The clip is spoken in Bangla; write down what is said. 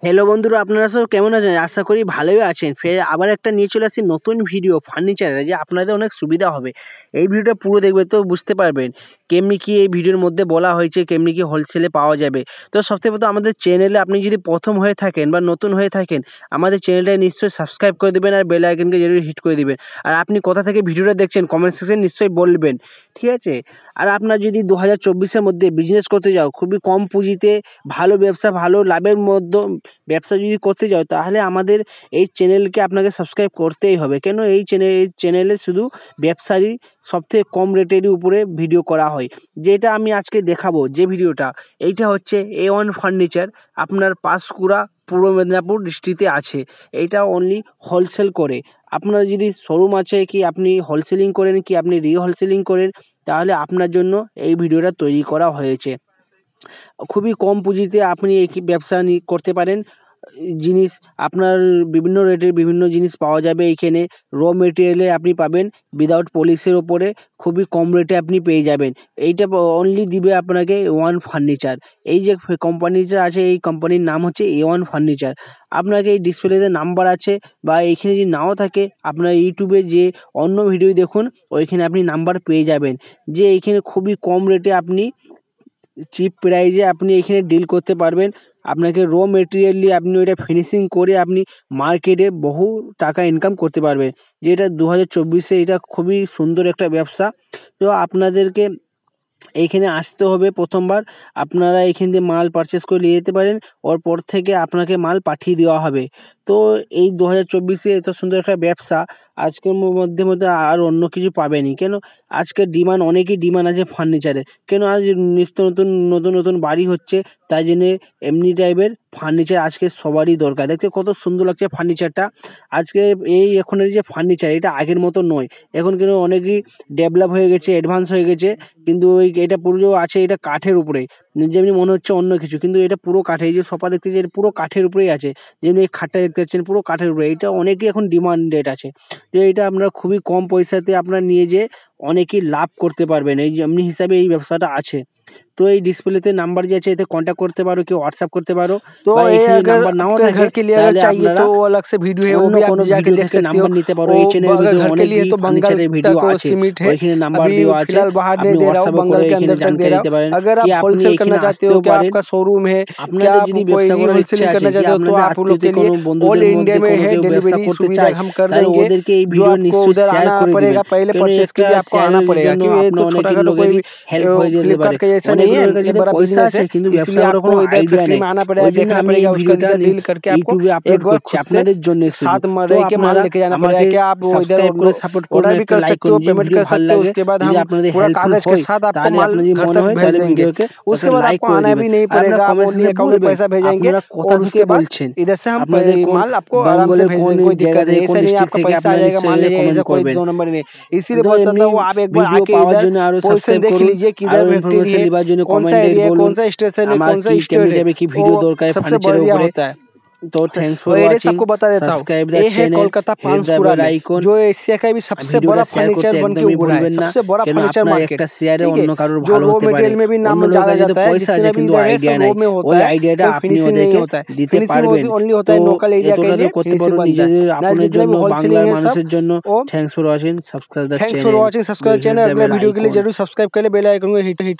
হ্যালো বন্ধুরা, আপনারা সব কেমন আছেন? আশা করি ভালোই আছেন। ফের আবার একটা নিয়ে চলে আসছি নতুন ভিডিও ফার্নিচারের, যে আপনাদের অনেক সুবিধা হবে। এই ভিডিওটা পুরো দেখবে তো বুঝতে পারবেন কেমনি কি এই ভিডিওর মধ্যে বলা হয়েছে, কেমনি কি হোলসেলে পাওয়া যাবে। তো সবথেকে প্রথম আমাদের চ্যানেলে আপনি যদি প্রথম হয়ে থাকেন বা নতুন হয়ে থাকেন, আমাদের চ্যানেলটা নিশ্চয়ই সাবস্ক্রাইব করে দেবেন আর বেল আইকনকে জরুরি হিট করে দিবেন। আর আপনি কোথা থেকে ভিডিওটা দেখছেন কমেন্ট সেকশনে নিশ্চয়ই বলবেন, ঠিক আছে? আর আপনার যদি 2024-এর মধ্যে বিজনেস করতে যাও, খুবই কম পুঁজিতে ভালো ব্যবসা, ভালো লাভের মধ্যে ব্যবসা যদি করতে যাও, তাহলে আমাদের এই চ্যানেলকে আপনাকে সাবস্ক্রাইব করতেই হবে। কেন? এই চ্যানেলে শুধু ব্যবসারই সবথেকে কম রেটেরই উপরে ভিডিও করা হয়। যেটা আমি আজকে দেখাবো, যে ভিডিওটা, এইটা হচ্ছে A1 ফার্নিচার, আপনার পাঁশকুড়া, পূর্ব মেদিনীপুর ডিস্ট্রিক্টে আছে। এইটা অনলি হোলসেল করে। আপনার যদি শোরুম আছে, কি আপনি হোলসেলিং করেন, কি আপনি রিহোলসেলিং করেন, তাহলে আপনার জন্য এই ভিডিওটা তৈরি করা হয়েছে। খুবই কম পুঁজিতে আপনি এই ব্যবসা করতে পারেন। জিনিস আপনার বিভিন্ন রেটের বিভিন্ন জিনিস পাওয়া যাবে এইখানে। মেটেরিয়ালে আপনি পাবেন উইদাউট পলিশের ওপরে, খুবই কম রেটে আপনি পেয়ে যাবেন। এইটা অনলি দিবে আপনাকে A1 ফার্নিচার। এই যে কোম্পানিটা আছে, এই কোম্পানির নাম হচ্ছে A1 ফার্নিচার। আপনাকে এই ডিসপ্লেতে নাম্বার আছে, বা এইখানে যদি নাও থাকে, আপনার ইউটিউবে যে অন্য ভিডিও দেখুন, ওইখানে আপনি নাম্বার পেয়ে যাবেন। যে এইখানে খুবই কম রেটে আপনি চিপ প্রাইজে আপনি এখানে ডিল করতে পারবেন। আপনাকে মেটেরিয়াল নিয়ে আপনি ওইটা ফিনিশিং করে আপনি মার্কেটে বহু টাকা ইনকাম করতে পারবেন। যেটা 2024-এ এটা খুবই সুন্দর একটা ব্যবসা। তো আপনাদেরকে এইখানে আসতে হবে প্রথমবার। আপনারা এইখান দিয়ে মাল পারচেস করে নিয়ে যেতে পারেন, ওর পর থেকে আপনাকে মাল পাঠিয়ে দেওয়া হবে। তো এই 2024-এ এত সুন্দর একটা ব্যবসা আজকের মধ্যে আর অন্য কিছু পাবেনি। কেন? আজকে ডিমান্ড, অনেকই ডিমান্ড আছে ফার্নিচারের। কেন? আজ নিত্য নতুন বাড়ি হচ্ছে, তাই জন্যে এমনি টাইপের ফার্নিচার আজকে সবারই দরকার। দেখতে কত সুন্দর লাগছে ফার্নিচারটা। আজকে এই এখনের যে ফার্নিচার, এটা আগের মতো নয়। এখন কিন্তু অনেকই ডেভেলপ হয়ে গেছে, অ্যাডভান্স হয়ে গেছে। কিন্তু এটা পুরো আছে, এটা কাঠের উপরে। যেমনি মনে হচ্ছে অন্য কিছু, কিন্তু এটা পুরো কাঠের। এই যে সোফা দেখতে, যে পুরো কাঠের উপরেই আছে। যেমনি এই খাটটা দেখতে পাচ্ছেন, পুরো কাঠের উপরে। এটা অনেকই এখন ডিমান্ডেড আছে। তো এটা আপনারা খুবই কম পয়সাতে আপনারা নিয়ে যেয়ে অনেকই লাভ করতে পারবেন। এই যেমনি হিসাবে এই ব্যবসাটা আছে। তো এই ডিসপ্লেতে নাম্বার যে আছে, এতে কন্ট্যাক্ট করতে পারো, কেউ হোয়াটসঅ্যাপ করতে পারো। तो বা ये এখানে अगर নাম্বার নাও आपके থাকে, घर के लिए अगर তাহলে चाहिए আপনারা तो वो अलग से वीडियो है, वो অন্য भी आप কোনো जाके ভিডিও देख থেকে सकते हो। নাম্বার নিতে পারো। वो এই চ্যানেলের अगर ভিতরে घर के অনেক लिए तो बंगाल ফার্নিচারের ভিডিও तक वो আছে, सीमित है, ওইখানে নাম্বার अभी দেওয়া আছে। फिलहाल बाहर আপনি नहीं दे रहा हूँ, হোয়াটসঅ্যাপে করে बंगाल के এখানে अंदर तक दे জানকারি रहा দিতে हूँ। পারেন, अगर কি आप আপনি होलसेल এখানে करना चाहते हो, আসতেও क्या পারেন। आपका शोरूम है, क्या আপনাদের आप যদি कोई ব্যবসা করার ইচ্ছা रीहोलसेलिंग আছে, करना কি चाहते हो, तो আপনাদের आप लोग के আত্মীয়তে लिए কোনো ऑल বন্ধুদের इंडिया মধ্যে में কোনো है কেউ ব্যবসা डिलीवरी করতে सुविधा চায়, हम कर তাহলে देंगे। ওদেরকে এই जो ভিডিও आपको নিশ্চয়ই उधर শেয়ার आना করে দিবেন। पड़ेगा, पहले কেন? परचेस के একটা लिए आपको आना শেয়ারের पड़ेगा, জন্য क्योंकि ये আপনার तो অনেকের छोटा-खाटो कोई লোকেরই হেল্প হয়ে যেতে পারে। फ्लिपकार्ट का जैसा অনেক नहीं है, লোকের কাছে ये তো बड़ा পয়সা बिजनेस আছে, है। কিন্তু ব্যবসা इसलिए করার आपको কোনো इधर আইডিয়া फैक्ट्री নেই। में आना पड़ेगा, ওই জন্য देखना আমি এই पड़ेगा, उसका ভিডিওটা इधर डील करके आपको ইউটিউবে एक আপলোড बार করছি खुद से আপনাদের জন্য শুধু। साथ में তো रह के माल আপনারা लेके जाना पड़ेगा। আমাকে क्या आप वो इधर সাবস্ক্রাইব করে সাপোর্ট করুন, ऑर्डर भी একটা कर লাইক सकते हो, করুন। যদি पेमेंट ভিডিও कर ভালো सकते हो, লাগে, उसके बाद যদি हम আপনাদের पूरा হেল্পফুল कागज के হয়, साथ आपको তাহলে माल আপনার যদি घर মনে तक হয়, भेज তাহলে देंगे। ভিডিওকে उसके একটা बाद লাইক आपको করে आना দিবেন। भी नहीं আর আপনারা पड़ेगा, কমেন্ট ओनली সেকশনে अकाउंट में বলবেন पैसा भेजेंगे আপনারা কোথা और থেকে उसके बाद বলছেন, इधर से हम আপনাদের কোন माल आपको आराम से বেঙ্গলের भेज কোন देंगे। कोई জায়গা दिक्कत থেকে, नहीं, কোন ऐसा नहीं है ডিস্ট্রিক্ট आपका থেকে, पैसा आ আপনারা जाएगा, माल নিশ্চয়ই लेके কমেন্ট ऐसा कोई করবেন। 2 नंबर नहीं है। इसीलिए তো बोलता এমনি था वो आप एक बार ভিডিও आके পাওয়ার इधर জন্য আরো पोजीशन সাবস্ক্রাইব देख করুন। लीजिए, আরো किधर फैक्ट्री ইনফরমেশন है, নেবার জন্য कौन सा কমেন্টে एरिया है, বলুন कौन सा स्टेशन है, আমার कौन सा কি स्टेट কেমনি है, টাইপের কি वो ভিডিও দরকার सबसे ফার্নিচারের बढ़िया উপরে। होता है। তো থ্যাঙ্কস ফর और एड्रेस ওয়াচিং। आपको बता देता हूँ, সাবস্ক্রাইব দ্য ये है channel, Kolkata hit the Panskura bell में, আইকন। जो एशिया का भी सबसे ভিডিওটা बड़ा শেয়ার করতে फर्नीचर बन के একদমই उभरा है, ভুলবেন না। सबसे बड़ा কেন? फर्नीचर আপনার मार्केट। একটা শেয়ারে ठीक है, অন্য কারোর जो ভালো रॉ হতে পারে। मटेरियल में भी অন্য नाम লোকের जाना কাছে তো जाता है, পয়সা আছে, जितना भी কিন্তু इधर है আইডিয়া सब নাই। रॉ में ওই होता है, আইডিয়াটা कोई আপনি फिनिशिंग नहीं ওদেরকে होता है। দিতে फिनिशिंग পারবেন। ओनली होता তো है लोकल एरिया के এতটা তো लिए, করতে फिनिशिंग পারো बनता है। নিজেদের, ना আপনার जितना জন্য, भी होलसेलिंग বাংলার है सब। মানুষের জন্য। ओ thanks for watching. Subscribe the thanks for channel, watching, subscribe hit channel. The अगले বেল वीडियो के लिए আইকন। जरूर सब्सक्राइब कर ले, बेल आइकन को हिट हिट